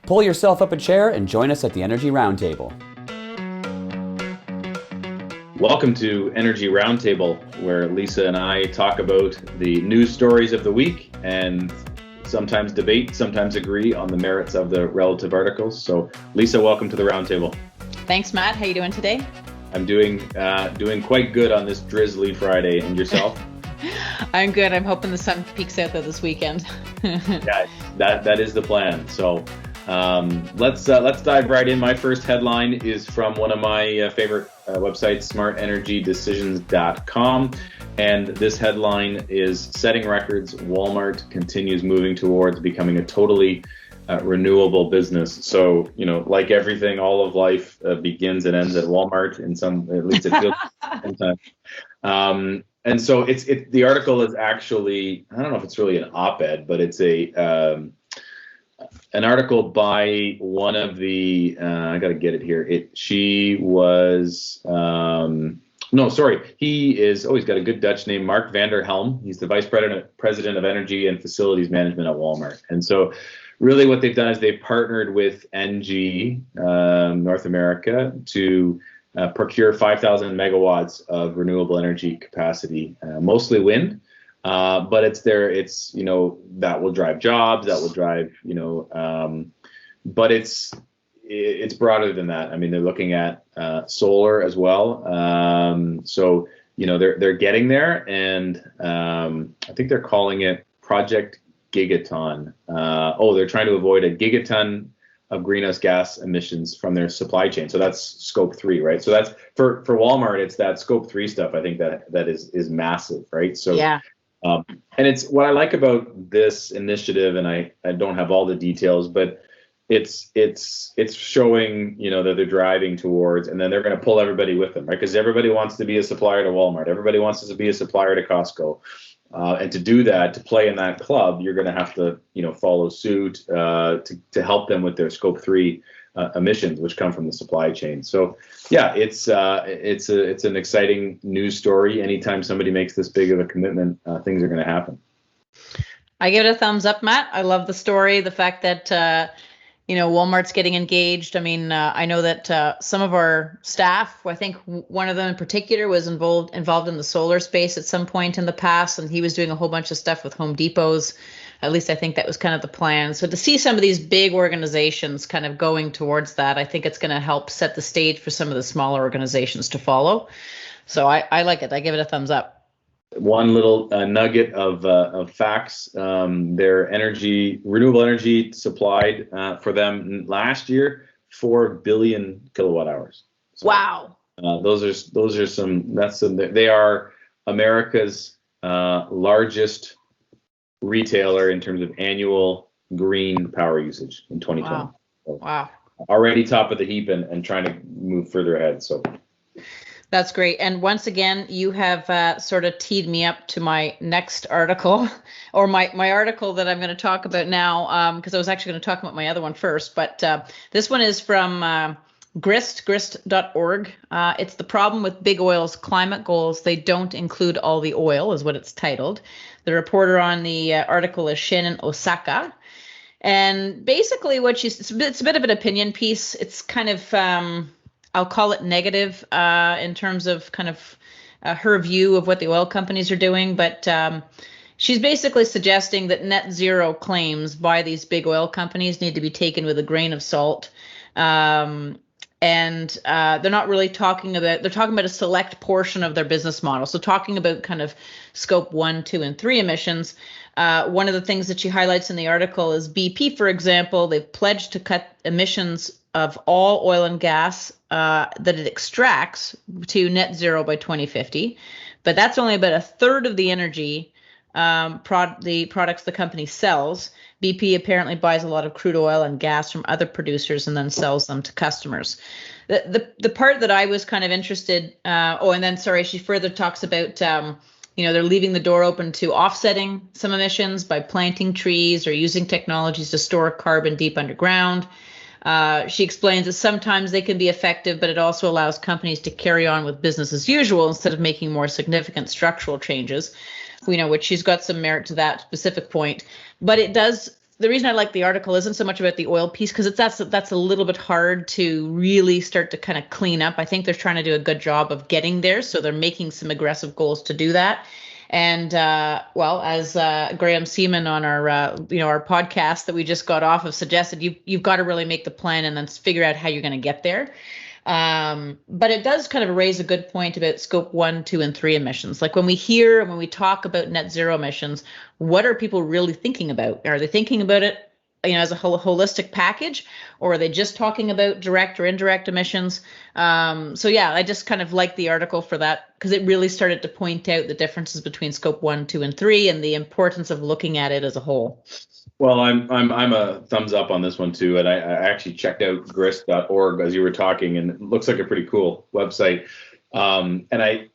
Pull yourself up a chair and join us at the Energy Roundtable. Welcome to Energy Roundtable, where Lisa and I talk about the news stories of the week and sometimes debate, sometimes agree on the merits of the relative articles. So, Lisa, welcome to the Roundtable. Thanks, Matt. How you doing today? I'm doing quite good on this drizzly Friday. And yourself? I'm good. I'm hoping the sun peeks out there this weekend. Yeah, that is the plan. So let's dive right in. My first headline is from one of my favorite websites, smartenergydecisions.com. And this headline is Setting Records, Walmart continues moving towards becoming a totally renewable business. So, like everything, all of life begins and ends at Walmart at least it feels sometimes. And so the article is actually, I don't know if it's really an op-ed, but it's an article by one of the, I got to get it here. He is, he's got a good Dutch name, Mark van der Helm. He's the Vice President of Energy and Facilities Management at Walmart. And so really what they've done is they've partnered with NG, North America, to procure 5,000 megawatts of renewable energy capacity, mostly wind. But that will drive jobs, that will drive, but it's broader than that. I mean, they're looking at solar as well. So, they're getting there, and I think they're calling it Project Gigaton. They're trying to avoid a gigaton of greenhouse gas emissions from their supply chain. So that's scope 3, right? So that's for Walmart, it's that scope 3 stuff. I think that is massive, right? So yeah. And it's what I like about this initiative, and I don't have all the details, but it's showing, that they're driving towards, and then they're going to pull everybody with them, right? Because everybody wants to be a supplier to Walmart. Everybody wants to be a supplier to Costco. And to do that, to play in that club, you're going to have to, follow suit to help them with their scope 3 emissions, which come from the supply chain. So, yeah, it's an exciting news story. Anytime somebody makes this big of a commitment, things are going to happen. I give it a thumbs up, Matt. I love the story. The fact that Walmart's getting engaged. I mean, I know that some of our staff, I think one of them in particular, was involved in the solar space at some point in the past, and he was doing a whole bunch of stuff with Home Depots. At least I think that was kind of the plan. So to see some of these big organizations kind of going towards that, I think it's going to help set the stage for some of the smaller organizations to follow. So I like it. I give it a thumbs up. One little nugget of facts: their renewable energy supplied for them last year 4 billion kilowatt hours. So, wow. Those are some. They are America's largest retailer in terms of annual green power usage in 2020. Wow. So wow. Already top of the heap and trying to move further ahead. So. That's great. And once again, you have sort of teed me up to my next article, or my article that I'm going to talk about now, because I was actually going to talk about my other one first. But this one is from grist.org. It's the problem with big oil's climate goals. They don't include all the oil, is what it's titled. The reporter on the article is Shannon Osaka. And basically it's a bit of an opinion piece. It's kind of... I'll call it negative in terms of kind of her view of what the oil companies are doing. But she's basically suggesting that net zero claims by these big oil companies need to be taken with a grain of salt. And they're not really they're talking about a select portion of their business model. So talking about kind of scope 1, 2, and 3 emissions. One of the things that she highlights in the article is BP, for example, they've pledged to cut emissions of all oil and gas that it extracts to net zero by 2050. But that's only about a third of the energy the products the company sells. BP apparently buys a lot of crude oil and gas from other producers and then sells them to customers. The part that I was kind of interested, she further talks about, they're leaving the door open to offsetting some emissions by planting trees or using technologies to store carbon deep underground. She explains that sometimes they can be effective, but it also allows companies to carry on with business as usual instead of making more significant structural changes, which she's got some merit to that specific point. But it does the reason I like the article isn't so much about the oil piece, because that's a little bit hard to really start to kind of clean up. I think they're trying to do a good job of getting there, so they're making some aggressive goals to do that. And well, as Graham Seaman on our our podcast that we just got off of suggested, you've got to really make the plan and then figure out how you're going to get there. But it does kind of raise a good point about scope 1, 2, and 3 emissions. Like when we talk about net zero emissions, what are people really thinking about? Are they thinking about it, as a holistic package, or are they just talking about direct or indirect emissions? So yeah, I just kind of like the article for that, because it really started to point out the differences between scope 1, 2, and 3, and the importance of looking at it as a whole. Well, I'm a thumbs up on this one too, and I actually checked out grist.org as you were talking, and it looks like a pretty cool website. And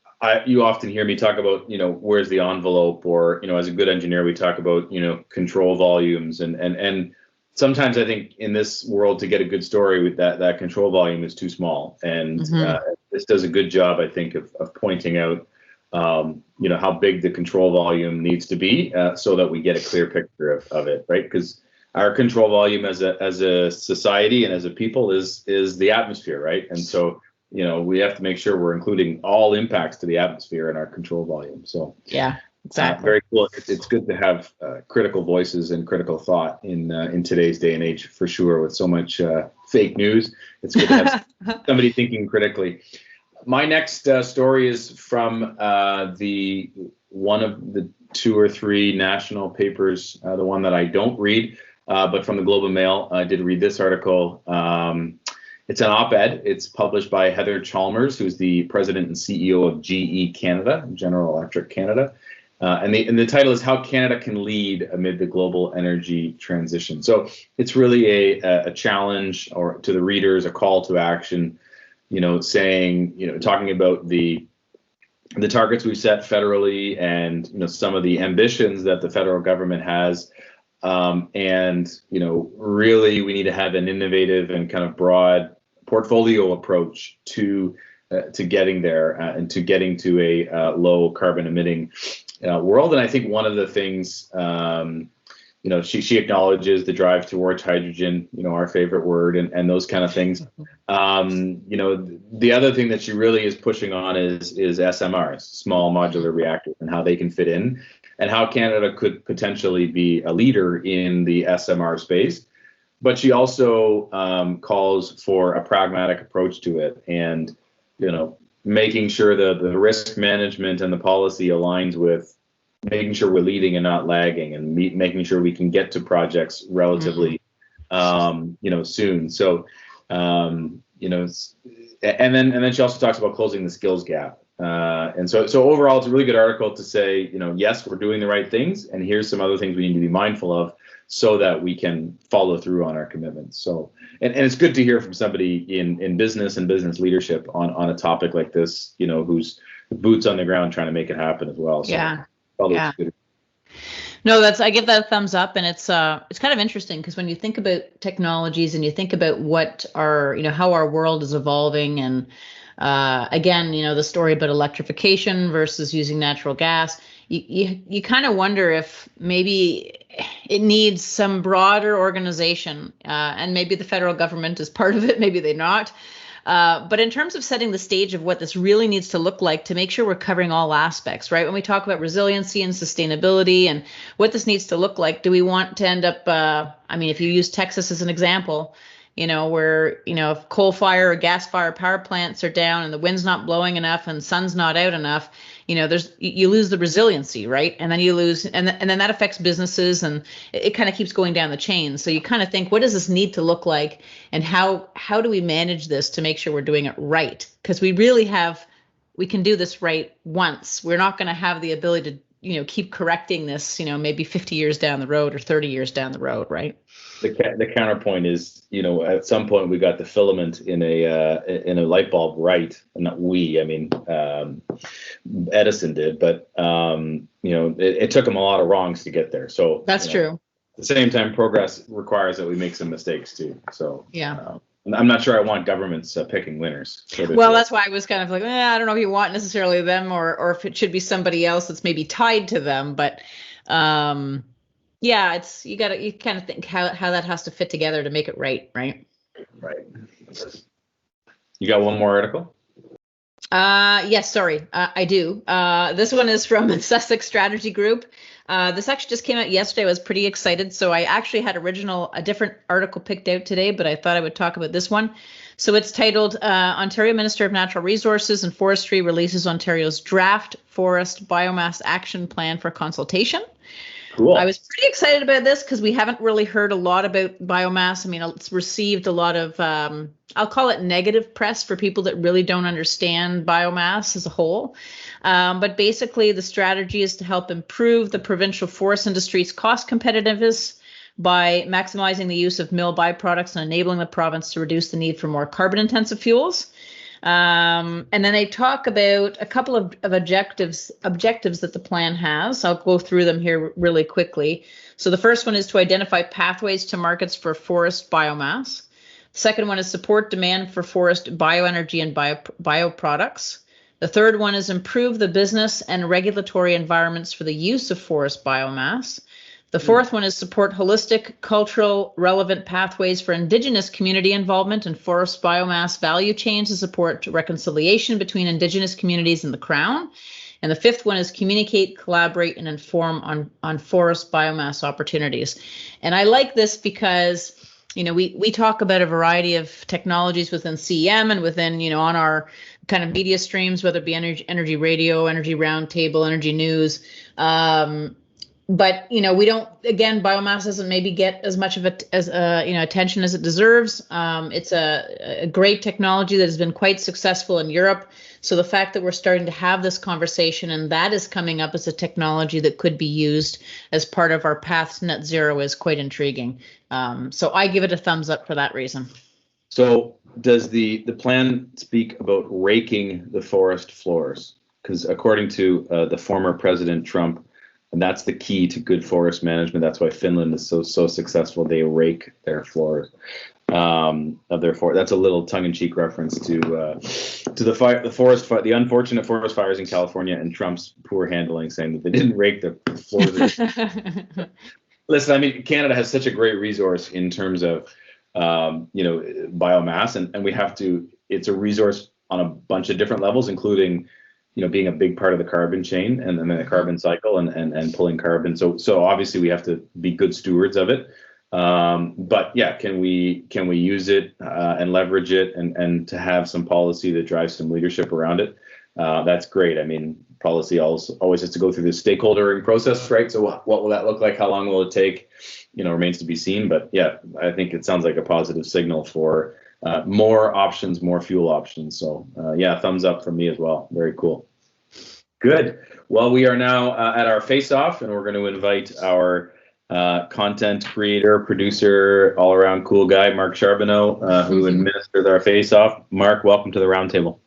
you often hear me talk about, where's the envelope, or as a good engineer we talk about control volumes, and sometimes I think in this world to get a good story with that control volume is too small, and this does a good job, I think, of pointing out how big the control volume needs to be, so that we get a clear picture of it, right? Because our control volume as a society and as a people is the atmosphere, right? And so we have to make sure we're including all impacts to the atmosphere in our control volume. So yeah, exactly. Very cool. It's good to have critical voices and critical thought in today's day and age, for sure. With so much fake news, it's good to have somebody thinking critically. My next story is from one of the 2 or 3 national papers, the one that I don't read, but from the Globe and Mail. I did read this article. It's an op-ed. It's published by Heather Chalmers, who's the president and CEO of GE Canada, General Electric Canada. And the title is How Canada Can Lead Amid the Global Energy Transition. So it's really a challenge, or to the readers, a call to action, saying, talking about the targets we've set federally, and, some of the ambitions that the federal government has. And, really we need to have an innovative and kind of broad portfolio approach to getting there, and to getting to a low carbon emitting world. And I think one of the things, she acknowledges the drive towards hydrogen, our favorite word, and those kind of things. The other thing that she really is pushing on is SMRs, small modular reactors, and how they can fit in, and how Canada could potentially be a leader in the SMR space. But she also calls for a pragmatic approach to it, and making sure that the risk management and the policy aligns with making sure we're leading and not lagging, and making sure we can get to projects relatively soon. So and then she also talks about closing the skills gap. And so overall, it's a really good article to say, yes, we're doing the right things, and here's some other things we need to be mindful of, so that we can follow through on our commitments. So, and it's good to hear from somebody in business and business leadership on a topic like this, who's boots on the ground trying to make it happen as well. So, yeah. Good. No, I give that a thumbs up, and it's kind of interesting, because when you think about technologies and you think about what how our world is evolving, and again, the story about electrification versus using natural gas, you kind of wonder if maybe it needs some broader organization, and maybe the federal government is part of it, maybe they're not. But in terms of setting the stage of what this really needs to look like, to make sure we're covering all aspects, right? When we talk about resiliency and sustainability and what this needs to look like, do we want to end up, if you use Texas as an example, where, if coal fire or gas fire power plants are down and the wind's not blowing enough and sun's not out enough, you lose the resiliency, right? And then you lose, and then that affects businesses, and it kind of keeps going down the chain. So you kind of think, what does this need to look like, and how do we manage this to make sure we're doing it right? Because we can do this right once. We're not going to have the ability to, keep correcting this, maybe 50 years down the road or 30 years down the road, right? The counterpoint is, at some point we got the filament in a light bulb right, and not we. Edison did, but it took him a lot of wrongs to get there. So that's true. At the same time, progress requires that we make some mistakes too. So yeah. I'm not sure I want governments picking winners. Well, that's why I was kind of like, I don't know if you want necessarily them, or if it should be somebody else that's maybe tied to them, but. Yeah, you kind of think how that has to fit together to make it right. Right. You got one more article? Yes, sorry, I do. This one is from Sussex Strategy Group. This actually just came out yesterday. I was pretty excited. So I actually had a different article picked out today, but I thought I would talk about this one. So it's titled Ontario Minister of Natural Resources and Forestry releases Ontario's draft forest biomass action plan for consultation. Cool. I was pretty excited about this because we haven't really heard a lot about biomass. I mean, it's received a lot of, I'll call it negative press for people that really don't understand biomass as a whole. But basically, the strategy is to help improve the provincial forest industry's cost competitiveness by maximizing the use of mill byproducts and enabling the province to reduce the need for more carbon-intensive fuels. And then they talk about a couple of objectives that the plan has. I'll go through them here really quickly. So the first one is to identify pathways to markets for forest biomass. The second one is support demand for forest bioenergy and bioproducts. The third one is improve the business and regulatory environments for the use of forest biomass. The fourth one is support holistic, cultural, relevant pathways for Indigenous community involvement in forest biomass value chains to support reconciliation between Indigenous communities and the Crown. And the fifth one is communicate, collaborate, and inform on forest biomass opportunities. And I like this because, we talk about a variety of technologies within CEM and within, on our kind of media streams, whether it be energy radio, energy roundtable, energy news. But we don't. Again, biomass doesn't maybe get as much of attention as it deserves. It's a great technology that has been quite successful in Europe. So the fact that we're starting to have this conversation and that is coming up as a technology that could be used as part of our path to net zero is quite intriguing. So I give it a thumbs up for that reason. So does the plan speak about raking the forest floors? Because according to the former President Trump. And that's the key to good forest management. That's why Finland is so successful. They rake their floors of their forest. That's a little tongue-in-cheek reference to the unfortunate forest fires in California and Trump's poor handling, saying that they didn't rake the floors. Listen, I mean, Canada has such a great resource in terms of biomass, and we have to. It's a resource on a bunch of different levels, including being a big part of the carbon chain and then the carbon cycle and pulling carbon. So obviously we have to be good stewards of it. But yeah, can we use it and leverage it and to have some policy that drives some leadership around it? That's great. I mean, policy always has to go through the stakeholdering process, right? So what will that look like? How long will it take? Remains to be seen. But yeah, I think it sounds like a positive signal for more options, more fuel options. So yeah, thumbs up from me as well. Very cool. Good. Well, we are now at our face-off, and we're going to invite our content creator, producer, all-around cool guy, Mark Charbonneau, who administers our face-off. Mark, welcome to the Roundtable.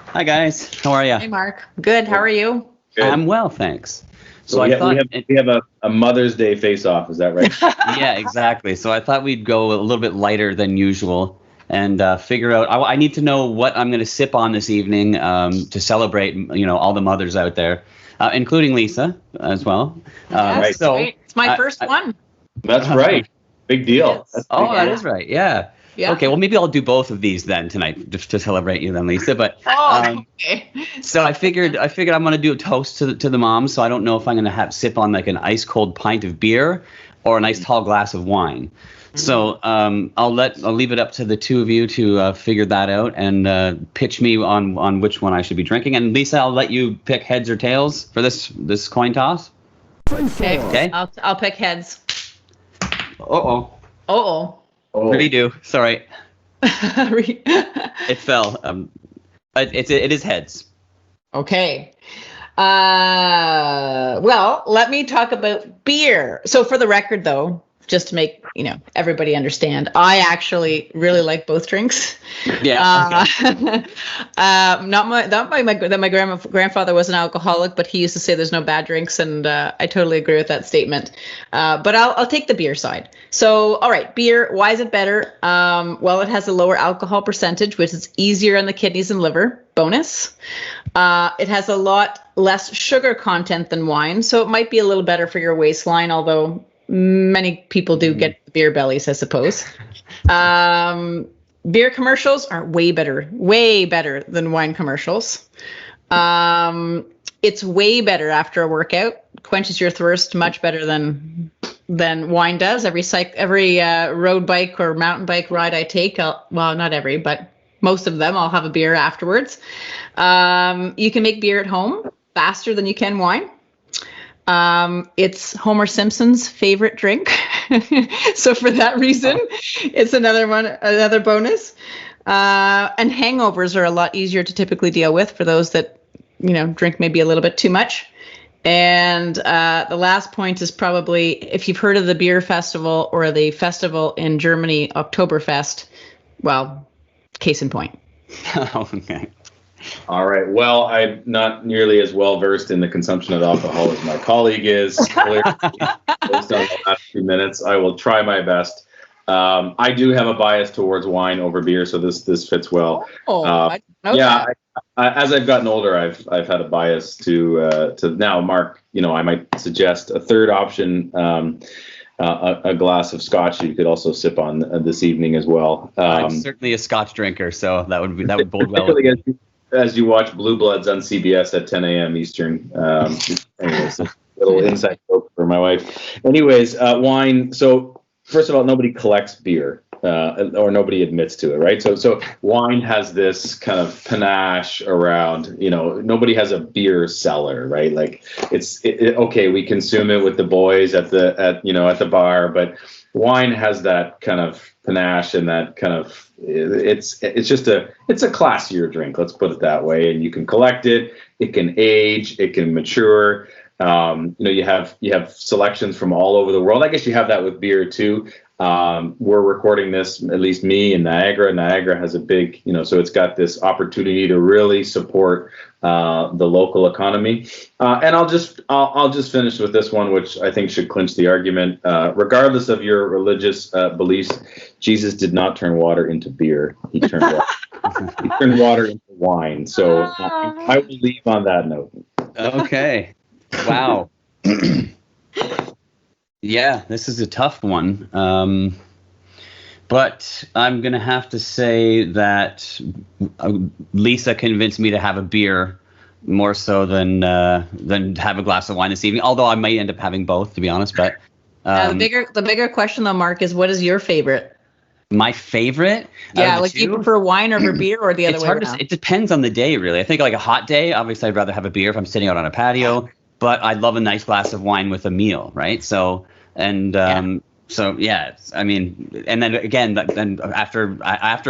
Hi, guys. How are you? Hey, Mark. Good. How are you? Good. I'm well, thanks. So we have a Mother's Day face-off. Is that right? Yeah, exactly. So I thought we'd go a little bit lighter than usual. And figure out. I need to know what I'm going to sip on this evening to celebrate, all the mothers out there, including Lisa as well. Yes, right. So it's my first one. That's right. Big deal. Yes. That is right. Yeah. Yeah. Okay. Well, maybe I'll do both of these then tonight, just to celebrate you, then, Lisa. But okay. So I figured I'm going to do a toast to the moms. So I don't know if I'm going to sip on like an ice cold pint of beer or a nice tall glass of wine. So I'll leave it up to the two of you to figure that out and pitch me on which one I should be drinking. And Lisa, I'll let you pick heads or tails for this coin toss. Okay. I'll pick heads. Uh-oh. Oh. Redo. Sorry. It fell. It is heads. Okay. Well, let me talk about beer. So for the record, though, just to make everybody understand, I actually really like both drinks. Yeah. Okay. Not my grandfather was an alcoholic, but he used to say there's no bad drinks, and I totally agree with that statement. But I'll take the beer side. So, all right, beer. Why is it better? Well, it has a lower alcohol percentage, which is easier on the kidneys and liver. Bonus. It has a lot less sugar content than wine, so it might be a little better for your waistline, although many people do get beer bellies, I suppose. Beer commercials are way better than wine commercials. It's way better after a workout. Quenches your thirst much better than wine does. Every road bike or mountain bike ride I take, not every, but most of them, I'll have a beer afterwards. You can make beer at home faster than you can wine. It's Homer Simpson's favorite drink. So for that reason, it's another bonus. And hangovers are a lot easier to typically deal with for those that, drink maybe a little bit too much. And the last point is probably, if you've heard of the beer festival or the festival in Germany, Oktoberfest, well, case in point. Okay. All right. Well, I'm not nearly as well versed in the consumption of alcohol as my colleague is. Clearly, based on the last few minutes, I will try my best. I do have a bias towards wine over beer, so this fits well. I know that. As I've gotten older, I've had a bias to now, Mark. I might suggest a third option. A glass of scotch you could also sip on this evening as well. I'm certainly a scotch drinker, so that would bode well. As you watch Blue Bloods on CBS at 10 a.m. Eastern. Anyways, a little inside joke for my wife. Anyways, wine. So first of all, nobody collects beer, or nobody admits to it, right? So wine has this kind of panache around. Nobody has a beer cellar, right? Like okay, we consume it with the boys at the bar, but wine has that kind of panache and that kind of it's a classier drink, let's put it that way. And you can collect it, it can age, it can mature. You have selections from all over the world. I guess you have that with beer too. We're recording this, at least me in Niagara. Niagara has a big, so it's got this opportunity to really support the local economy. And I'll just finish with this one, which I think should clinch the argument. Regardless of your religious beliefs, Jesus did not turn water into beer. He turned water into wine. So I will leave on that note. Okay. Wow. Yeah, this is a tough one. But I'm going to have to say that Lisa convinced me to have a beer more so than have a glass of wine this evening, although I might end up having both, to be honest. But the bigger question, though, Mark, is what is your favorite? My favorite? Yeah, like you prefer wine over beer or the other way around? It depends on the day, really. I think like a hot day, obviously I'd rather have a beer if I'm sitting out on a patio, but I'd love a nice glass of wine with a meal, right? So, So yeah, I mean, and then again, then after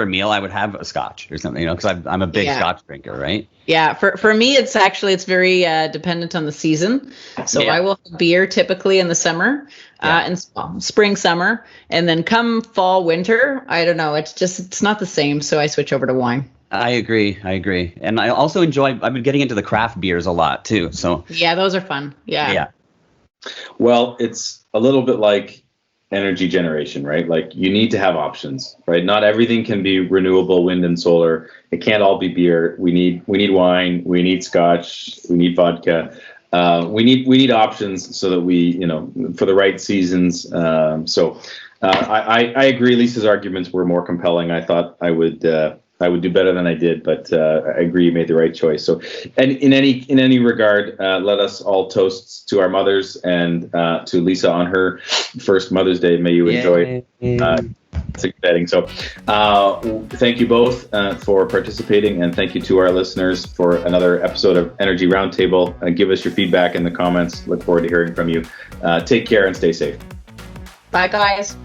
a meal, I would have a scotch or something, because I'm a big scotch drinker, right? Yeah, for me, it's very dependent on the season. So I will have beer typically in the summer, and spring, summer, and then come fall, winter, I don't know, it's not the same. So I switch over to wine. I agree, and I also I've been getting into the craft beers a lot too. So yeah, those are fun. Yeah. Well, it's a little bit like energy generation, right? Like you need to have options, right? Not everything can be renewable wind and solar. It can't all be beer. We need wine. We need scotch. We need vodka. We need options so that we, for the right seasons. So I agree. Lisa's arguments were more compelling. I thought I would do better than I did, but I agree you made the right choice. So, and in any regard, let us all toast to our mothers and to Lisa on her first Mother's Day. May you enjoy it. It's exciting. So thank you both for participating, and thank you to our listeners for another episode of Energy Roundtable. Give us your feedback in the comments. Look forward to hearing from you. Take care and stay safe. Bye, guys.